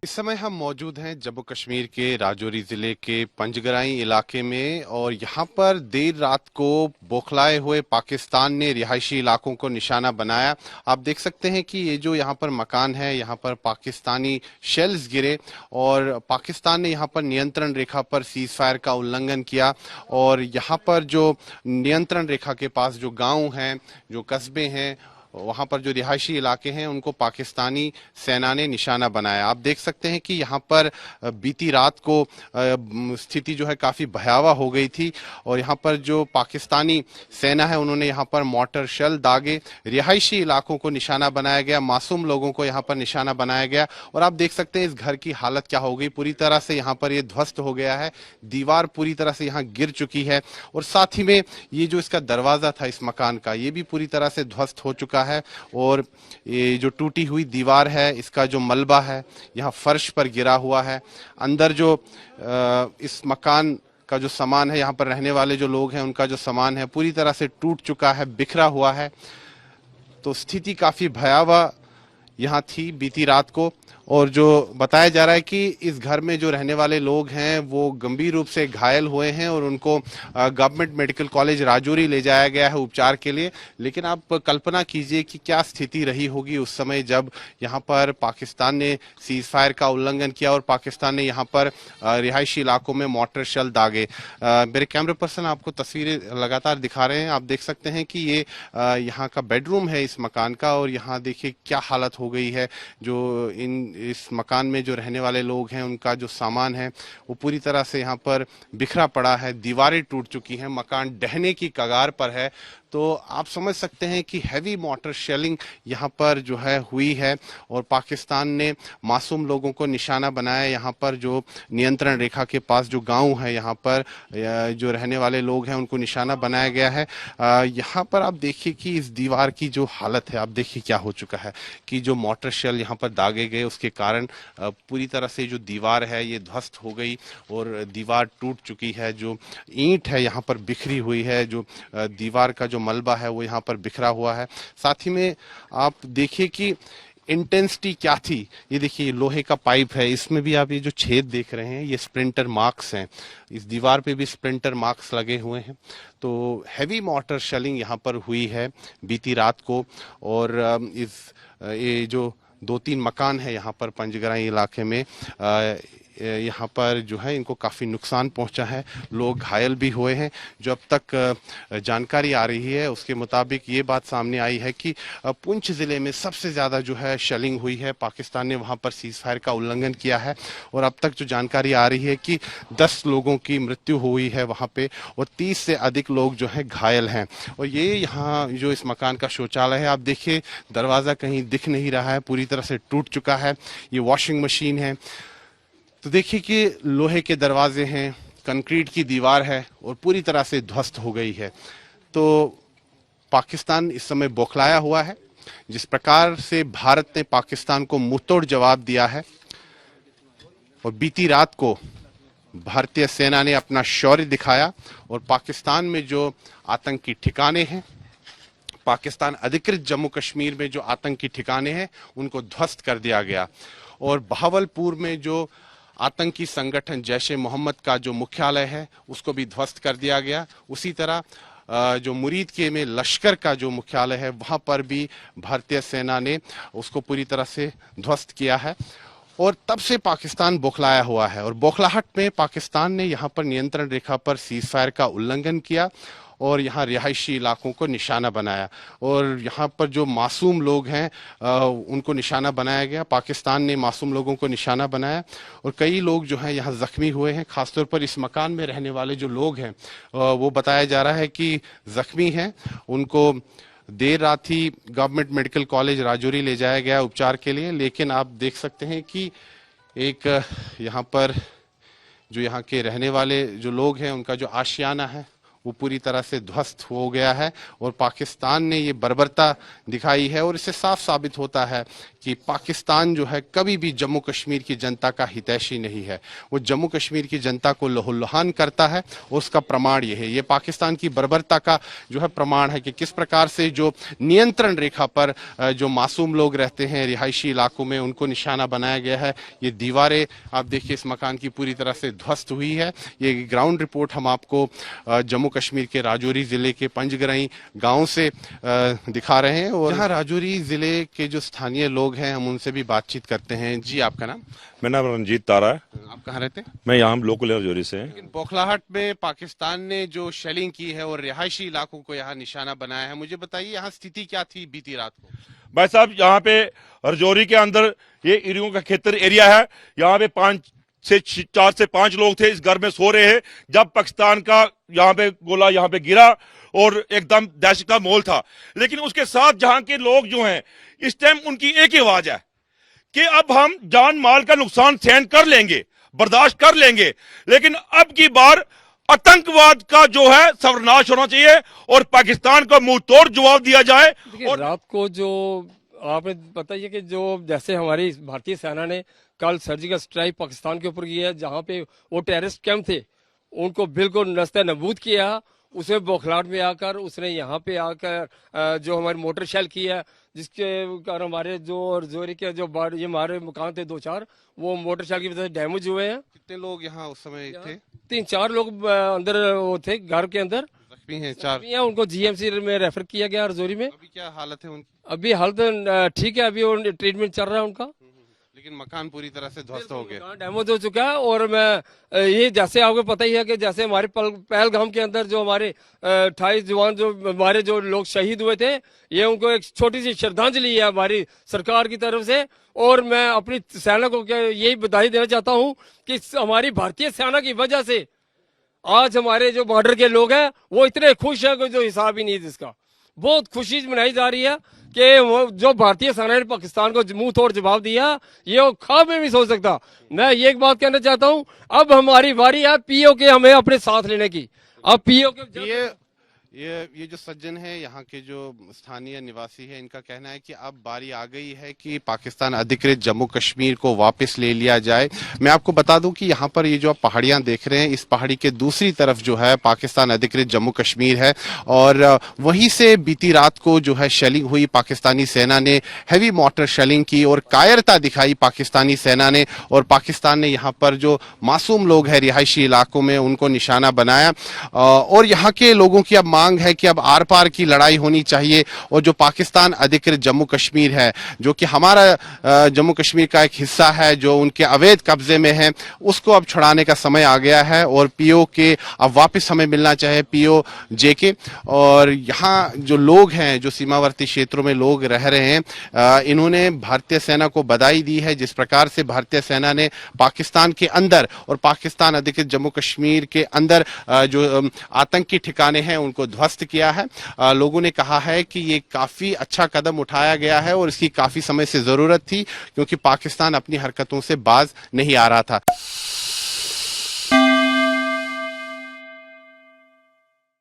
इस समय हम मौजूद हैं जम्मू कश्मीर के राजौरी जिले के पंजगराई इलाके में और यहाँ पर देर रात को बौखलाए हुए पाकिस्तान ने रिहायशी इलाकों को निशाना बनाया। आप देख सकते हैं कि ये जो यहाँ पर मकान है, यहाँ पर पाकिस्तानी शेल्स गिरे और पाकिस्तान ने यहाँ पर नियंत्रण रेखा पर सीज फायर का उल्लंघन किया और यहाँ पर जो नियंत्रण रेखा के पास जो गांव हैं, जो कस्बे हैं, वहां पर जो रिहायशी इलाके हैं उनको पाकिस्तानी सेना ने निशाना बनाया। आप देख सकते हैं कि यहाँ पर बीती रात को स्थिति जो है काफी भयावह हो गई थी और यहाँ पर जो पाकिस्तानी सेना है उन्होंने यहाँ पर मोर्टर शेल दागे, रिहायशी इलाकों को निशाना बनाया गया, मासूम लोगों को यहाँ पर निशाना बनाया गया। और आप देख सकते हैं इस घर की हालत क्या हो गई, पूरी तरह से यहाँ पर ये ध्वस्त हो गया है, दीवार पूरी तरह से यहाँ गिर चुकी है और साथ ही में ये जो इसका दरवाजा था इस मकान का, ये भी पूरी तरह से ध्वस्त हो चुका है और ये जो टूटी हुई दीवार है, इसका जो मलबा है यहाँ फर्श पर गिरा हुआ है। अंदर जो इस मकान का जो सामान है, यहाँ पर रहने वाले जो लोग हैं उनका जो सामान है पूरी तरह से टूट चुका है, बिखरा हुआ है। तो स्थिति काफी भयावह यहाँ थी बीती रात को और जो बताया जा रहा है कि इस घर में जो रहने वाले लोग हैं वो गंभीर रूप से घायल हुए हैं और उनको गवर्नमेंट मेडिकल कॉलेज राजौरी ले जाया गया है उपचार के लिए। लेकिन आप कल्पना कीजिए कि क्या स्थिति रही होगी उस समय जब यहाँ पर पाकिस्तान ने सीज फायर का उल्लंघन किया और पाकिस्तान ने यहाँ पर रिहायशी इलाकों में मोर्टर शेल दागे। मेरे कैमरे पर्सन आपको तस्वीरें लगातार दिखा रहे हैं। आप देख सकते हैं कि ये यहाँ का बेडरूम है इस मकान का और यहाँ देखिए क्या हालत हो गई है। जो इस मकान में जो रहने वाले लोग हैं उनका जो सामान है वो पूरी तरह से यहाँ पर बिखरा पड़ा है, दीवारें टूट चुकी हैं, मकान ढहने की कगार पर है। तो आप समझ सकते हैं कि हैवी मोर्टर शेलिंग यहाँ पर जो है हुई है और पाकिस्तान ने मासूम लोगों को निशाना बनाया। यहाँ पर जो नियंत्रण रेखा के पास जो गांव है, यहाँ पर जो रहने वाले लोग हैं उनको निशाना बनाया गया है। यहाँ पर आप देखिए कि इस दीवार की जो हालत है, आप देखिए क्या हो चुका है कि जो मोर्टर शेल यहाँ पर दागे गए उसके कारण पूरी तरह से जो दीवार है ये ध्वस्त हो गई और दीवार टूट चुकी है। जो ईंट है यहाँ पर बिखरी हुई है, जो दीवार का जो मलबा है वो यहाँ पर बिखरा हुआ है। साथ ही में आप देखिए कि इंटेंसिटी क्या थी। ये देखिए लोहे का पाइप है, इसमें भी आप ये जो छेद देख रहे हैं ये स्प्लिंटर मार्क्स हैं, इस दीवार पे भी स्प्लिंटर मार्क्स लगे हुए हैं। तो हैवी मोर्टर शेलिंग यहाँ पर हुई है बीती रात को और ये जो 2-3 मकान है यहाँ पर पंजगराई इलाके में, यहाँ पर जो है इनको काफ़ी नुकसान पहुंचा है, लोग घायल भी हुए हैं। जो अब तक जानकारी आ रही है उसके मुताबिक ये बात सामने आई है कि पुंछ ज़िले में सबसे ज़्यादा जो है शेलिंग हुई है, पाकिस्तान ने वहाँ पर सीज फायर का उल्लंघन किया है और अब तक जो जानकारी आ रही है कि 10 लोगों की मृत्यु हुई है वहाँ पे और 30 से अधिक लोग जो है घायल हैं। और ये यहाँ जो इस मकान का शौचालय है, आप देखिए दरवाज़ा कहीं दिख नहीं रहा है, पूरी तरह से टूट चुका है। ये वॉशिंग मशीन है, तो देखिए कि लोहे के दरवाजे हैं, कंक्रीट की दीवार है और पूरी तरह से ध्वस्त हो गई है। तो पाकिस्तान इस समय बौखलाया हुआ है। जिस प्रकार से भारत ने पाकिस्तान को मुंहतोड़ जवाब दिया है और बीती रात को भारतीय सेना ने अपना शौर्य दिखाया और पाकिस्तान में जो आतंकी ठिकाने हैं, पाकिस्तान अधिकृत जम्मू कश्मीर में जो आतंकी ठिकाने हैं उनको ध्वस्त कर दिया गया और बहावलपुर में जो आतंकी संगठन जैश ए मोहम्मद का जो मुख्यालय है उसको भी ध्वस्त कर दिया गया। उसी तरह जो मुरीद के में लश्कर का जो मुख्यालय है वहां पर भी भारतीय सेना ने उसको पूरी तरह से ध्वस्त किया है और तब से पाकिस्तान बौखलाया हुआ है। और बौखलाहट में पाकिस्तान ने यहाँ पर नियंत्रण रेखा पर सीज फायर का उल्लंघन किया और यहाँ रिहायशी इलाकों को निशाना बनाया और यहाँ पर जो मासूम लोग हैं उनको निशाना बनाया गया। पाकिस्तान ने मासूम लोगों को निशाना बनाया और कई लोग जो हैं यहाँ जख्मी हुए हैं। खासतौर पर इस मकान में रहने वाले जो लोग हैं वो बताया जा रहा है कि जख्मी हैं। उनको देर रात ही गवर्नमेंट मेडिकल कॉलेज राजौरी ले जाया गया उपचार के लिए। लेकिन आप देख सकते हैं कि एक यहाँ पर जो यहाँ के रहने वाले जो लोग हैं उनका जो आशियाना है वो पूरी तरह से ध्वस्त हो गया है और पाकिस्तान ने ये बर्बरता दिखाई है और इससे साफ साबित होता है कि पाकिस्तान जो है कभी भी जम्मू कश्मीर की जनता का हितैषी नहीं है। वो जम्मू कश्मीर की जनता को लहूलुहान करता है और उसका प्रमाण ये है। ये पाकिस्तान की बर्बरता का जो है प्रमाण है कि किस प्रकार से जो नियंत्रण रेखा पर जो मासूम लोग रहते हैं रिहायशी इलाकों में उनको निशाना बनाया गया है। ये दीवारें आप देखिए इस मकान की पूरी तरह से ध्वस्त हुई है। ये ग्राउंड रिपोर्ट हम आपको जम्मू कश्मीर के राजौरी जिले के पंजगराई गांव से दिखा रहे हैं और यहाँ राजौरी जिले के जो स्थानीय लोग हैं हम उनसे भी बातचीत करते हैं। जी आपका नाम? मेरा नाम रंजीत तारा है। आप कहाँ रहते हैं? मैं यहाँ लोकल राजौरी से हैं। लेकिन बौखलाहट में पाकिस्तान ने जो शेलिंग की है और रिहायशी इलाकों को यहाँ निशाना बनाया है, मुझे बताइए यहाँ स्थिति क्या थी बीती रात को? भाई साहब यहाँ पे राजौरी के अंदर ये इरियों का खेतर एरिया है। यहाँ पे 4 से 5 लोग थे, इस घर में सो रहे हैं जब पाकिस्तान का यहाँ पे गोला यहाँ पे गिरा और एकदम दहशत का माहौल था। लेकिन उसके साथ जहाँ के लोग जो हैं इस टाइम उनकी एक ही आवाज है कि अब हम जान माल का नुकसान सहन कर लेंगे, बर्दाश्त कर लेंगे, लेकिन अब की बार आतंकवाद का जो है सर्वनाश होना चाहिए और पाकिस्तान को मुंह तोड़ जवाब दिया जाए। और रात को जो आपने बताइए कि जो जैसे हमारी भारतीय सेना ने कल सर्जिकल स्ट्राइक पाकिस्तान के ऊपर की है, जहां पे वो टेररिस्ट कैंप थे उनको बिल्कुल नस्ते नबूद किया। उसे बौखलाहट में आकर उसने यहाँ पे आकर जो हमारी मोटर शेल की है, जिसके कारण हमारे जो राजौरी के जो ये हमारे मकान थे 2-4 वो मोटर शेल की वजह से डैमेज हुए हैं। कितने लोग यहाँ उस समय थे? 3-4 लोग अंदर वो थे घर के अंदर। जख्मी हैं 4? उनको जीएमसी में रेफर किया गया राजौरी में। अभी क्या हालत है उनकी? अभी हालत ठीक है, अभी ट्रीटमेंट चल रहा है उनका। लेकिन मकान पूरी तरह से ध्वस्त हो गया, डैमेज हो चुका है। और मैं ये जैसे आपको पता ही है कि जैसे हमारे पहलगाम के अंदर जो हमारे 28 जवान जो हमारे जो लोग शहीद हुए थे, ये उनको एक छोटी सी श्रद्धांजलि है हमारी सरकार की तरफ से। और मैं अपनी सेना को यही बधाई देना चाहता हूँ कि हमारी भारतीय सेना की वजह से आज हमारे जो बॉर्डर के लोग हैं वो इतने खुश हैं कि जो हिसाब ही नहीं है जिसका। बहुत खुशी मनाई जा रही है कि वो जो भारतीय सेना ने पाकिस्तान को मुंह तोड़ जवाब दिया, ये वो ख्वाब में भी सोच सकता। मैं ये एक बात कहना चाहता हूं, अब हमारी बारी है पीओ के हमें अपने साथ लेने की। अब पीओ के ये जो सज्जन है यहाँ के जो स्थानीय निवासी है, इनका कहना है कि अब बारी आ गई है कि पाकिस्तान अधिकृत जम्मू कश्मीर को वापस ले लिया जाए। मैं आपको बता दूं कि यहाँ पर ये जो आप पहाड़ियां देख रहे हैं, इस पहाड़ी के दूसरी तरफ जो है पाकिस्तान अधिकृत जम्मू कश्मीर है और वहीं से बीती रात को जो है शेलिंग हुई। पाकिस्तानी सेना ने हैवी मोर्टर शेलिंग की और कायरता दिखाई पाकिस्तानी सेना ने, और पाकिस्तान ने यहाँ पर जो मासूम लोग हैं रिहायशी इलाकों में उनको निशाना बनाया। और यहाँ के लोगों की अब मांग है कि अब आर पार की लड़ाई होनी चाहिए और जो पाकिस्तान अधिकृत जम्मू कश्मीर है, जो कि हमारा जम्मू कश्मीर का एक हिस्सा है, जो उनके अवैध कब्जे में है, उसको अब छुड़ाने का समय आ गया है और पीओ के अब वापस हमें मिलना चाहिए, पीओ जे के। और यहाँ जो लोग हैं, जो सीमावर्ती क्षेत्रों में लोग रह रहे हैं, इन्होंने भारतीय सेना को बधाई दी है जिस प्रकार से भारतीय सेना ने पाकिस्तान के अंदर और पाकिस्तान अधिकृत जम्मू कश्मीर के अंदर जो आतंकी ठिकाने हैं उनको ध्वस्त किया है। लोगों ने कहा है कि ये काफी अच्छा कदम उठाया गया है और इसकी काफी समय से जरूरत थी, क्योंकि पाकिस्तान अपनी हरकतों से बाज नहीं आ रहा था।